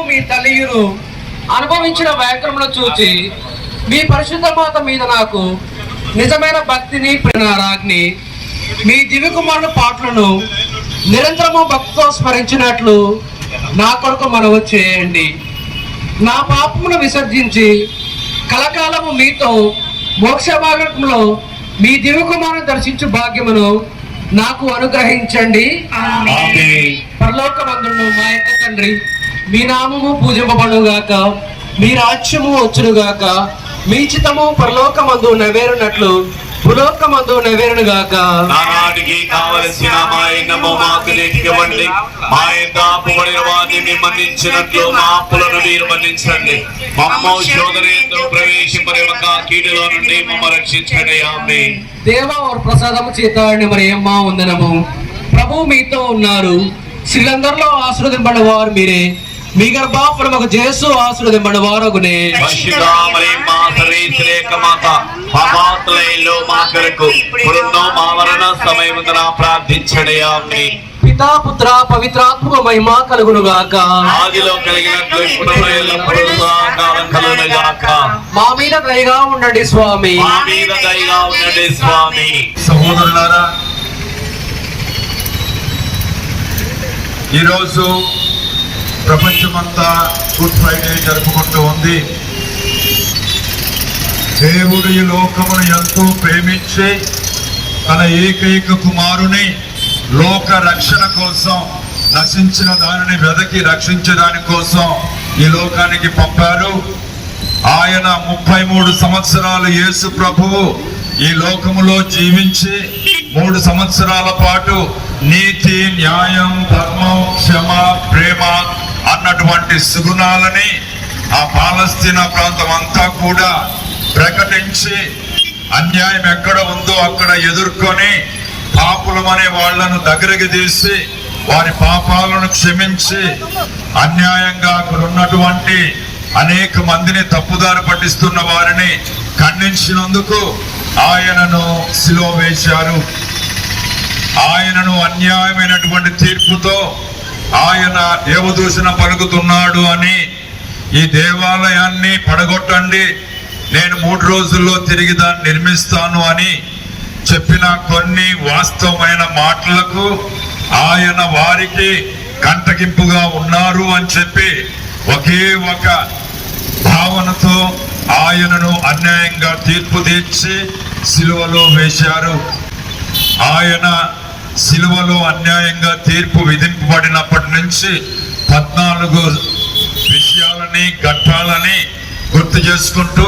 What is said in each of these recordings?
మీ తల్లియును అనుభవించిన వ్యాకరణను చూచి మీ పరిశుద్ధ మాత మీద నాకు నిజమైన భక్తిని ప్రేరణాగ్ని మీ దివ్య కుమారుని పాటలను నిరంతరము భక్తితో స్మరించినట్లు నా కొరకు మనవి చేయండి. నా పాపమును విసర్జించి కలకాలము మీతో మోక్ష భాగంలో మీ దివ్య కుమారుని దర్శించు భాగ్యమును నాకు అనుగ్రహించండి. పరలోకమందును మా యొక్క తండ్రి, మీ నామము పూజింపబడుగాక, మీ రాజ్యము వచ్చునుగాక, మీ చిత్తము పరలోకమందు నెరవేరునట్లు భూలోకమందు నెరవేరునుగాక. నానాటికి కావలసిన మా ఎన్నమో మాకు నేటికివ్వండి. మా యొక్క అప్పుబడిన వారిని మన్నించినట్లు మా అప్పులను మీరు మన్నించండి. మమ్మ శోధనయందు ప్రవేశింపనివ్వక కీడులో నుండి మమ్మ రక్షించండి. ఆమేన్. దేవా వారి ప్రసాదము చేత మరి అమ్మా వందనము. ప్రభు మీతో ఉన్నారు. స్త్రీలందరిలో ఆశీర్వదింపబడిన వారు మీరే. మీ గర్భఫలముకు యేసు ఆశీర్వదింపబడిన వారగునే. పరిశుద్ధ మరియమ్మ సర్వేశ్వరేక మాత, పాపాత్ములైన మా కొరకు ఇప్పుడున్నో మా మరణ సమయమున ప్రార్థించండి. ఆమేన్. పితా పుత్ర పవిత్రాత్మక మహిమ కలుగునుగాక. ఆదిలో కలిగినట్లు ఇప్పుడు ఎల్లప్పుడూ సదాకాలం కలుగునుగాక. మా మీద దయగా ఉండండి స్వామి. మా మీద దయగా ఉండండి స్వామి. సహోదరులారా, ఈరోజు ప్రపంచమంతా గుడ్ ఫ్రైడే జరుపుకుంటూ ఉంది. దేవుడు ఈ లోకమును ఎంతో ప్రేమించి తన ఏకైక కుమారుని లోక రక్షణ కోసం, నశించిన దానిని వెదకి రక్షించే దాని కోసం ఈ లోకానికి పంపారు. ఆయన 33 సంవత్సరాలు యేసు ప్రభువు ఈ లోకములో జీవించి 3 సంవత్సరాల పాటు నీతి, న్యాయం, ధర్మం, క్షమ, ప్రేమ అన్నటువంటి సుగుణాలని ఆ పాలస్తీనా ప్రాంతం అంతా కూడా ప్రకటించి, అన్యాయం ఎక్కడ ఉందో అక్కడ ఎదుర్కొని పాపులమనే వాళ్లను దగ్గరికి తీసి వారి పాపాలను క్షమించి, అన్యాయంగా అక్కడ ఉన్నటువంటి అనేక మందిని తప్పుదారి పట్టిస్తున్న వారిని ఖండించినందుకు ఆయనను సిలువ వేశారు. ఆయనను అన్యాయమైనటువంటి తీర్పుతో ఆయన దేవదూషణ పలుకుతున్నాడు అని, ఈ దేవాలయాన్ని పడగొట్టండి, నేను 3 రోజుల్లో తిరిగి దాన్ని నిర్మిస్తాను అని చెప్పిన కొన్ని వాస్తవమైన మాటలకు ఆయన వారికి కంటగింపుగా ఉన్నారు అని చెప్పి ఒకే ఒక భావనతో ఆయనను అన్యాయంగా తీర్పు తీర్చి సిలువలో వేశారు. ఆయన సిలువలో అన్యాయంగా తీర్పు విధింపబడినప్పటి నుంచి 14 విషయాలని, ఘట్టాలని గుర్తు చేసుకుంటూ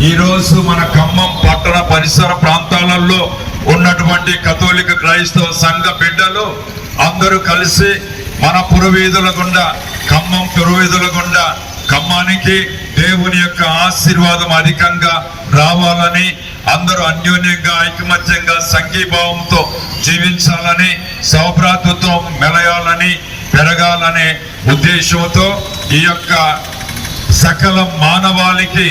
ఈరోజు మన ఖమ్మం పట్టణ పరిసర ప్రాంతాలలో ఉన్నటువంటి కథోలిక క్రైస్తవ సంఘ బిడ్డలు అందరూ కలిసి మన పురవీధుల గుండా, ఖమ్మం పురవీధుల గుండా ఖమ్మానికి దేవుని యొక్క ఆశీర్వాదం అధికంగా రావాలని, అందరూ అన్యోన్యంగా, ఐకమత్యంగా, సంఘీభావంతో జీవించాలని, సౌభ్రాతృత్వం మెలయాలని, పెరగాలనే ఉద్దేశంతో ఈ యొక్క సకల మానవాళికి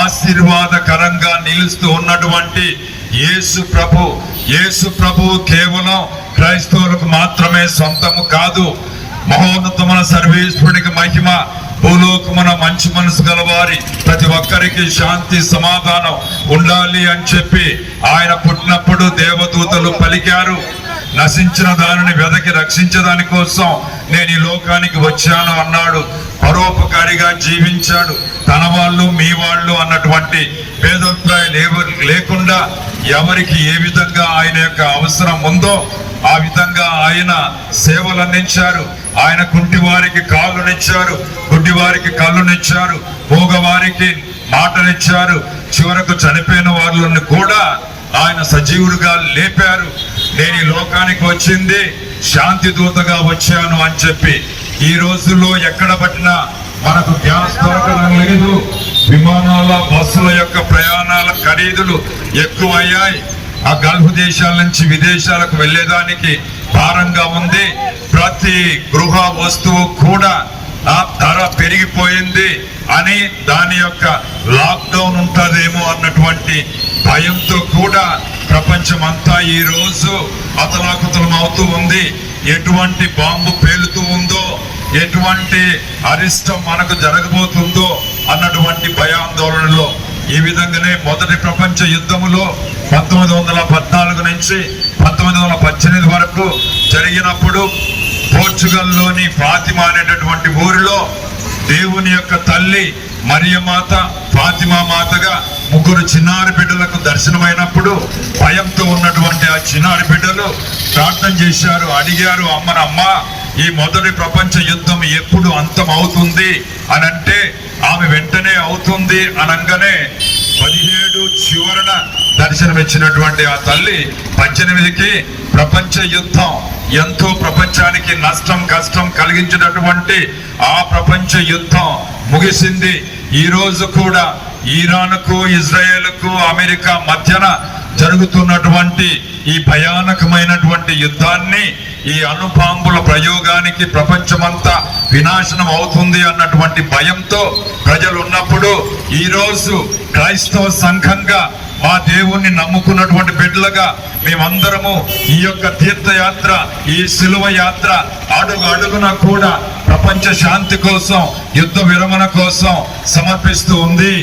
ఆశీర్వాదకరంగా నిలుస్తూ ఉన్నటువంటి యేసు ప్రభు కేవలం క్రైస్తవులకు మాత్రమే సొంతము కాదు. మహోన్నతమైన సర్వేశ్వరునికి మహిమ, భూలోకమున మంచి మనసు గలవారి ప్రతి ఒక్కరికి శాంతి సమాధానం ఉండాలి అని చెప్పి ఆయన పుట్టినప్పుడు దేవదూతలు పలికారు. నశించిన దానిని వెదకి రక్షించడాని కోసం నేను ఈ లోకానికి వచ్చాను అన్నాడు. పరోపకారిగా జీవించాడు. తన వాళ్ళు, మీ వాళ్ళు అన్నటువంటి భేదాభిప్రాయాలు లేకుండా ఎవరికి ఏ విధంగా ఆయన యొక్క అవసరం ఉందో ఆ విధంగా ఆయన సేవలు అందించారు. ఆయన కుంటివారికి కాళ్ళునిచ్చారు, గుడ్డివారికి కళ్ళునిచ్చారు, మూగవారికి మాటనిచ్చారు. చివరకు చనిపోయిన వాళ్ళని కూడా ఆయన సజీవుడిగా లేపారు. నేను ఈ లోకానికి వచ్చింది శాంతి దూతగా వచ్చాను అని చెప్పి. ఈ రోజుల్లో ఎక్కడ పట్టినా మనకు గ్యాస్ దొరకడం లేదు. విమానాల, బస్సుల యొక్క ప్రయాణాల ఖరీదులు ఎక్కువ అయ్యాయి. ఆ గల్ఫ్ దేశాల నుంచి విదేశాలకు వెళ్లేదానికి భారంగా ఉంది. ప్రతి గృహ వస్తువు కూడా ఆ ధర పెరిగిపోయింది అని, దాని యొక్క లాక్డౌన్ ఉంటుందేమో అన్నటువంటి భయంతో కూడా ప్రపంచం అంతా ఈ రోజు అతలాకుతలం అవుతూ ఉంది. ఎటువంటి బాంబు పేలుతూ ఉందో ఎటువంటి అరిష్టం మనకు జరగబోతుందో అన్నటువంటి భయాందోళనలో ఈ విధంగానే మొదటి ప్రపంచ యుద్ధములో 1914 నుంచి 1918 వరకు జరిగినప్పుడు పోర్చుగల్లోని ఫాతిమా అనేటటువంటి ఊరిలో దేవుని యొక్క తల్లి మరియమాత ఫాతిమా మాతగా ముగ్గురు చిన్నారి బిడ్డలకు దర్శనమైనప్పుడు భయంతో ఉన్నటువంటి ఆ చిన్నారి బిడ్డలు ప్రార్థన చేశారు, అడిగారు అమ్మ ఈ మొదటి ప్రపంచ యుద్ధం ఎప్పుడు అంతం అవుతుంది అని అంటే ఆమె వెంటనే అవుతుంది అనగానే 17 చివరన దర్శనమిచ్చినటువంటి ఆ తల్లి 18కి ప్రపంచ యుద్ధం ఎంతో ప్రపంచానికి నష్టం కష్టం కలిగించినటువంటి ఆ ప్రపంచ యుద్ధం ముగిసింది. ఈ రోజు కూడా ఇరాన్కు ఇజ్రాయెల్కు అమెరికా మధ్యన జరుగుతున్నటువంటి ఈ భయానకమైనటువంటి యుద్ధాన్ని ఈ అణుబాంబుల ప్రయోగానికి ప్రపంచమంతా వినాశనం అవుతుంది అన్నటువంటి భయంతో ప్రజలు ఉన్నప్పుడు ఈ రోజు క్రైస్తవ సంఘంగా మా దేవుణ్ణి నమ్ముకున్నటువంటి బిడ్డలుగా మేమందరము ఈ యొక్క తీర్థయాత్ర ఈ శిలువ యాత్ర అడుగు అడుగున కూడా ప్రపంచ శాంతి కోసం యుద్ధ విరమణ కోసం సమర్పిస్తూ ఉంది.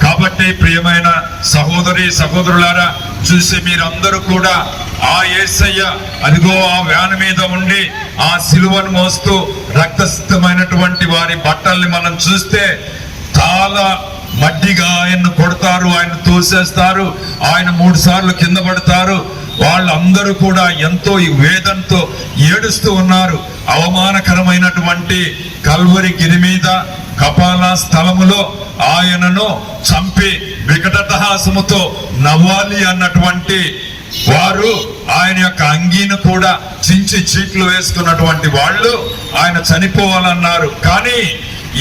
కాబట్టి ప్రియమైన సహోదరి సహోదరులారా, చూసి మీరందరూ కూడా ఆ యేసయ్య అదిగో ఆ వ్యాన్ మీద ఉండి ఆ సిలువను మోస్తూ రక్తసిద్ధమైనటువంటి వారి బట్టల్ని మనం చూస్తే చాలా మడ్డిగా ఆయన్ను కొడతారు, ఆయన తోసేస్తారు, ఆయన 3 సార్లు కింద పడతారు. వాళ్ళందరూ కూడా ఎంతో ఈ వేదంతో ఏడుస్తూ ఉన్నారు. అవమానకరమైనటువంటి కల్వరి గిరి మీద కపాల స్థలములో ఆయనను చంపి వికటహాసముతో నవ్వాలి అన్నటువంటి వారు ఆయన యొక్క అంగీని కూడా చించి చీట్లు వేసుకున్నటువంటి వాళ్ళు ఆయన చనిపోవాలన్నారు. కానీ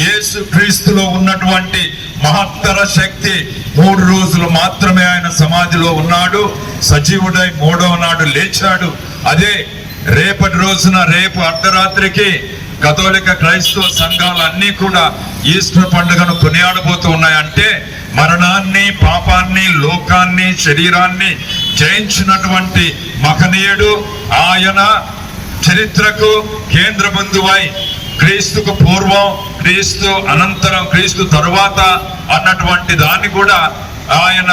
యేసు క్రీస్తులో ఉన్నటువంటి మహత్తర శక్తి 3 రోజులు మాత్రమే ఆయన సమాధిలో ఉన్నాడు, సజీవుడై 3వ నాడు లేచాడు. అదే రేపటి రోజున రేపు అర్ధరాత్రికి కథోలిక క్రైస్తవ సంఘాలన్నీ కూడా ఈస్టర్ పండుగను కొనియాడబోతూ ఉన్నాయంటే మరణాన్ని పాపాన్ని లోకాన్ని శరీరాన్ని జయించినటువంటి మహనీయుడు ఆయన చరిత్రకు కేంద్ర బిందువై క్రీస్తుకు పూర్వం క్రీస్తు అనంతరం క్రీస్తు తరువాత అన్నటువంటి దాన్ని కూడా ఆయన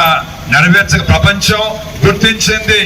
నెరవేర్చక ప్రపంచం గుర్తించింది.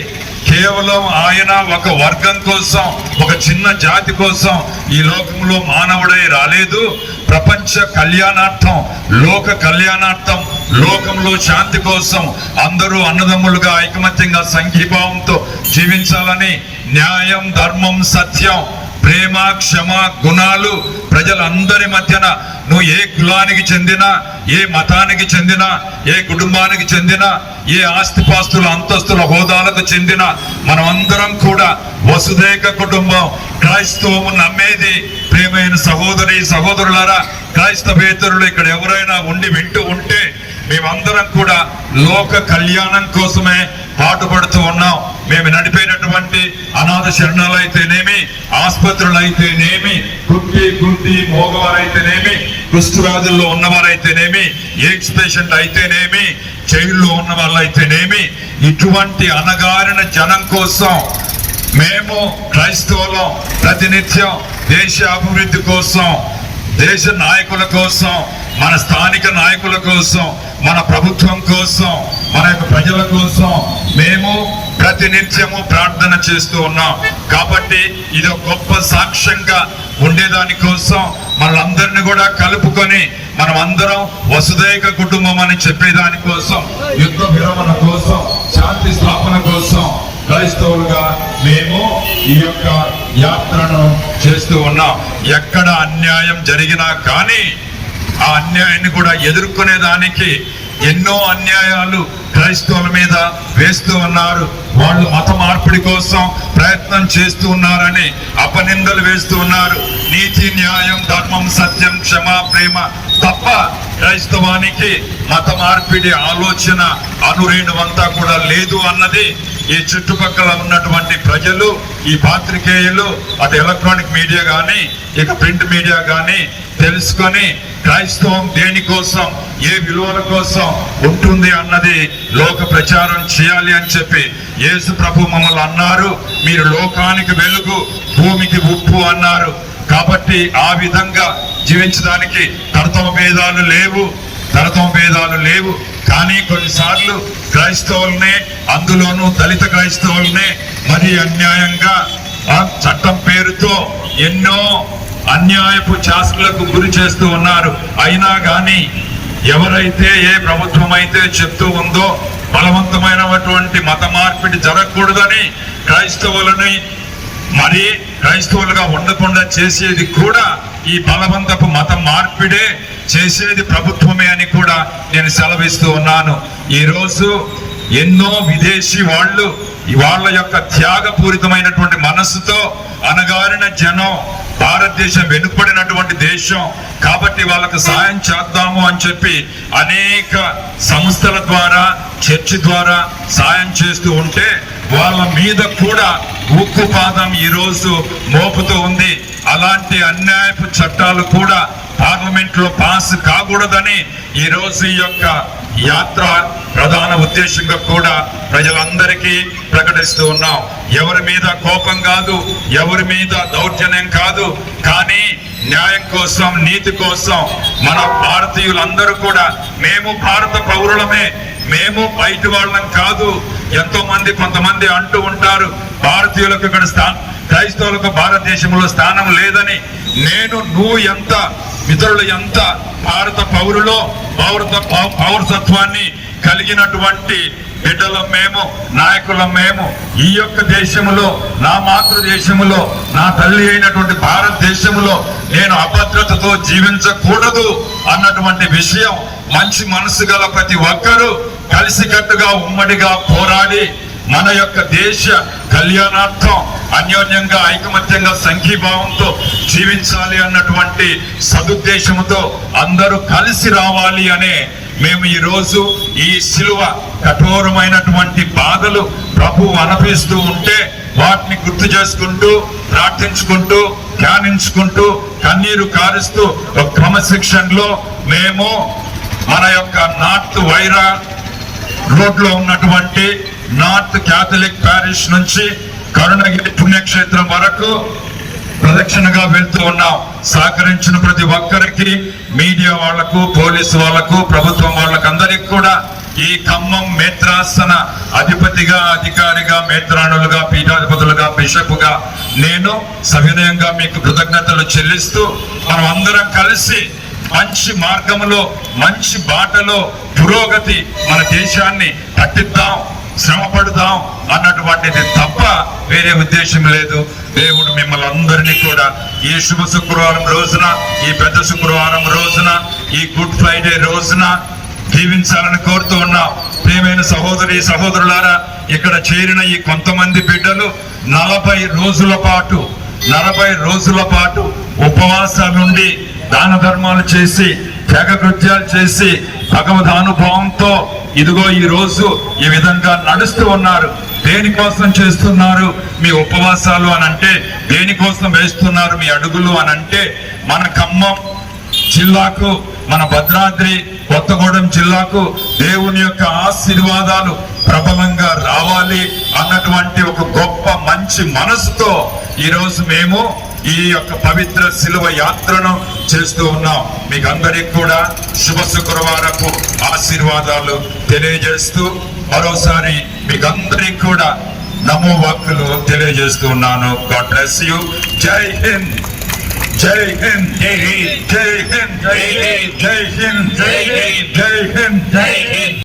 కేవలం ఆయన ఒక వర్గం కోసం ఒక చిన్న జాతి కోసం ఈ లోకంలో మానవుడై రాలేదు. ప్రపంచ కళ్యాణార్థం లోక కళ్యాణార్థం లోకంలో శాంతి కోసం అందరూ అన్నదమ్ములుగా ఐకమత్యంగా సంఘీభావంతో జీవించాలని న్యాయం ధర్మం సత్యం ప్రేమ క్షమ గుణాలు ప్రజలందరి మధ్యన నువ్వు ఏ కులానికి చెందినా ఏ మతానికి చెందినా ఏ కుటుంబానికి చెందినా ఏ ఆస్తిపాస్తుల అంతస్తుల హోదాలకు చెందిన మనమందరం కూడా వసుదైక కుటుంబం క్రైస్తవము నమ్మేది. ప్రియమైన సహోదరి సహోదరులారా, క్రైస్తవేతరులు ఇక్కడ ఎవరైనా ఉండి వింటూ ఉంటే మేమందరం కూడా లోక కళ్యాణం కోసమే పాటుపడుతూ ఉన్నాం. మేము నడిపేటటువంటి అనాథ శరణాలు అయితేనేమి, ఆసుపత్రులు అయితేనేమి, గుడ్డి మోగవారైతేనేమి, కుష్ఠవ్యాధుల్లో ఉన్నవారైతేనేమి, ఎయిడ్స్ పేషెంట్ అయితేనేమి, జైల్లో ఉన్న వాళ్ళు అయితేనేమి, ఇటువంటి అణగారిన జనం కోసం మేము క్రైస్తవులం ప్రతినిత్యం దేశ అభివృద్ధి కోసం దేశ నాయకుల కోసం మన స్థానిక నాయకుల కోసం మన ప్రభుత్వం కోసం మన యొక్క ప్రజల కోసం మేము ప్రతినిత్యము ప్రార్థన చేస్తూ ఉన్నాం. కాబట్టి ఇది ఒక గొప్ప సాక్ష్యంగా ఉండేదాని కోసం మనందరిని కూడా కలుపుకొని మనం అందరం వసుదైక కుటుంబం అని చెప్పేదాని కోసం యుద్ధ విరమణ కోసం శాంతి స్థాపన కోసం క్రైస్తవులుగా మేము ఈ యొక్క యాత్రను చేస్తూ ఉన్నాం. ఎక్కడ అన్యాయం జరిగినా కానీ ఆ అన్యాయాన్ని కూడా ఎదుర్కొనేదానికి ఎన్నో అన్యాయాలు క్రైస్తవుల మీద వేస్తూ ఉన్నారు. వాళ్ళు మత మార్పిడి కోసం ప్రయత్నం చేస్తూ ఉన్నారని అపనిందలు వేస్తూ ఉన్నారు. నీతి న్యాయం ధర్మం సత్యం క్షమ ప్రేమ తప్ప క్రైస్తవానికి మత మార్పిడి ఆలోచన అనురేణువంతా కూడా లేదు అన్నది ఈ చుట్టుపక్కల ఉన్నటువంటి ప్రజలు ఈ పాత్రికేయులు అటు ఎలక్ట్రానిక్ మీడియా కానీ ఇక ప్రింట్ మీడియా కానీ తెలుసుకొని క్రైస్తవం దేనికోసం ఏ విలువల కోసం ఉంటుంది అన్నది లోక ప్రచారం చేయాలి అని చెప్పి యేసు ప్రభు మమ్మల్ని అన్నారు. మీరు లోకానికి వెలుగు భూమికి ఉప్పు అన్నారు. కాబట్టి ఆ విధంగా జీవించడానికి తరతమ భేదాలు లేవు. కానీ కొన్నిసార్లు క్రైస్తవుల్నే, అందులోనూ దళిత క్రైస్తవుల్నే మరి అన్యాయంగా చట్టం పేరుతో ఎన్నో అన్యాయపు చేష్టలకు గురి చేస్తూ ఉన్నారు. అయినా కానీ ఎవరైతే ఏ ప్రభుత్వం అయితే చెప్తూ ఉందో బలవంతమైనటువంటి మత మార్పిడి జరగకూడదని, క్రైస్తవులని మరి క్రైస్తవులుగా ఉండకుండా చేసేది కూడా ఈ బలవంతపు మత మార్పిడే చేసేది ప్రభుత్వమే అని కూడా నేను సెలవిస్తూ ఉన్నాను. ఈరోజు ఎన్నో విదేశీ వాళ్ళ యొక్క త్యాగపూరితమైనటువంటి మనస్సుతో అనగారిన జనం, భారతదేశం వెనుకబడినటువంటి దేశం కాబట్టి వాళ్ళకు సాయం చేద్దాము అని చెప్పి అనేక సంస్థల ద్వారా, చర్చి ద్వారా సాయం చేస్తూ ఉంటే వాళ్ళ మీద కూడా ఉక్కుపాదం ఈరోజు మోపుతూ ఉంది. అలాంటి అన్యాయపు చట్టాలు కూడా పార్లమెంట్ లో పాస్ కాకూడదని ఈరోజు ఈ యొక్క యాత్ర ప్రధాన ఉద్దేశంగా కూడా ప్రజలందరికీ ప్రకటిస్తూ ఉన్నాం. ఎవరి మీద కోపం కాదు, ఎవరి మీద దౌర్జన్యం కాదు, కానీ న్యాయం కోసం, నీతి కోసం మన భారతీయులందరూ కూడా మేము భారత పౌరులమే, మేము బయట వాళ్ళం కాదు. కొంతమంది అంటూ ఉంటారు భారతీయులకు ఇక్కడ క్రైస్తవులకు భారతదేశంలో స్థానం లేదని. నువ్వు ఎంత, ఇతరులు ఎంత భారత పౌరసత్వాన్ని కలిగినటువంటి బిడ్డలం మేము, నాయకులం మేము. ఈ యొక్క దేశంలో, నా మాతృదేశంలో, నా తల్లి అయినటువంటి భారతదేశంలో నేను అభద్రతతో జీవించకూడదు అన్నటువంటి విషయం మంచి మనసు గల ప్రతి ఒక్కరూ కలిసికట్టుగా ఉమ్మడిగా పోరాడి మన యొక్క దేశ కళ్యాణార్థం అన్యోన్యంగా, ఐకమత్యంగా, సంఘీభావంతో జీవించాలి అన్నటువంటి సదుద్దేశంతో అందరూ కలిసి రావాలి అనే మేము ఈ రోజు ఈ శిలువ కఠోరమైనటువంటి బాధలు ప్రభు అనిపిస్తూ ఉంటే వాటిని గుర్తు చేసుకుంటూ, ప్రార్థించుకుంటూ, ధ్యానించుకుంటూ, కన్నీరు కారుస్తూ ఒక క్రమశిక్షణలో మేము మన యొక్క నార్త్ వైరా రోడ్ లో ఉన్నటువంటి నార్త్ క్యాథలిక్ ప్యారిష్ నుంచి కరుణగిరి పుణ్యక్షేత్రం వరకు ప్రదక్షిణగా వెళ్తూ ఉన్నాం. సహకరించిన ప్రతి ఒక్కరికి, మీడియా వాళ్లకు, పోలీసు వాళ్లకు, ప్రభుత్వం వాళ్ళకు అందరికి కూడా ఈ ఖమ్మం మేత్రాసన అధిపతిగా, అధికారిగా, మేత్రాణులుగా, పీఠాధిపతులుగా, బిషపుగా నేను సవినయంగా మీకు కృతజ్ఞతలు చెల్లిస్తూ మనం అందరం కలిసి మంచి మార్గంలో, మంచి బాటలో పురోగతి మన దేశాన్ని పట్టిద్దాం, శ్రమ పడుదాం అన్నటువంటిది తప్ప వేరే ఉద్దేశం లేదు. దేవుడు మిమ్మల్ని అందరినీ కూడా ఈ శుభ శుక్రవారం రోజున, ఈ పెద్ద శుక్రవారం రోజున, ఈ గుడ్ ఫ్రైడే రోజున దీవించాలని కోరుతూ ఉన్నాం. ప్రియమైన సహోదరులారా, ఇక్కడ చేరిన ఈ కొంతమంది బిడ్డలు 40 రోజుల పాటు ఉపవాసాలుండి, దాన ధర్మాలు చేసి, త్యాగ కృత్యాలు చేసి, భగవదానుభవంతో ఇదిగో ఈ రోజు ఈ విధంగా నడుస్తూ ఉన్నారు. దేనికోసం చేస్తున్నారు మీ ఉపవాసాలు అనంటే, దేనికోసం వేస్తున్నారు మీ అడుగులు అనంటే, మన ఖమ్మం జిల్లాకు, మన భద్రాద్రి కొత్తగూడెం జిల్లాకు దేవుని యొక్క ఆశీర్వాదాలు ప్రబలంగా రావాలి అన్నటువంటి ఒక గొప్ప మంచి మనసుతో ఈరోజు మేము ఈ యొక్క పవిత్ర శిలువ యాత్రను చేస్తూ ఉన్నాం. మీకు అందరికి కూడా శుభ శుక్రవారపు ఆశీర్వాదాలు తెలియజేస్తూ మరోసారి మీకు అందరికి కూడా నమో వాక్కులు తెలియజేస్తూ ఉన్నాను. God bless you. జై హింద్, జై హింద్, జై హింద్, జై హింద్, జై హింద్, జై హింద్, జై హింద్, జై హింద్, జై హింద్.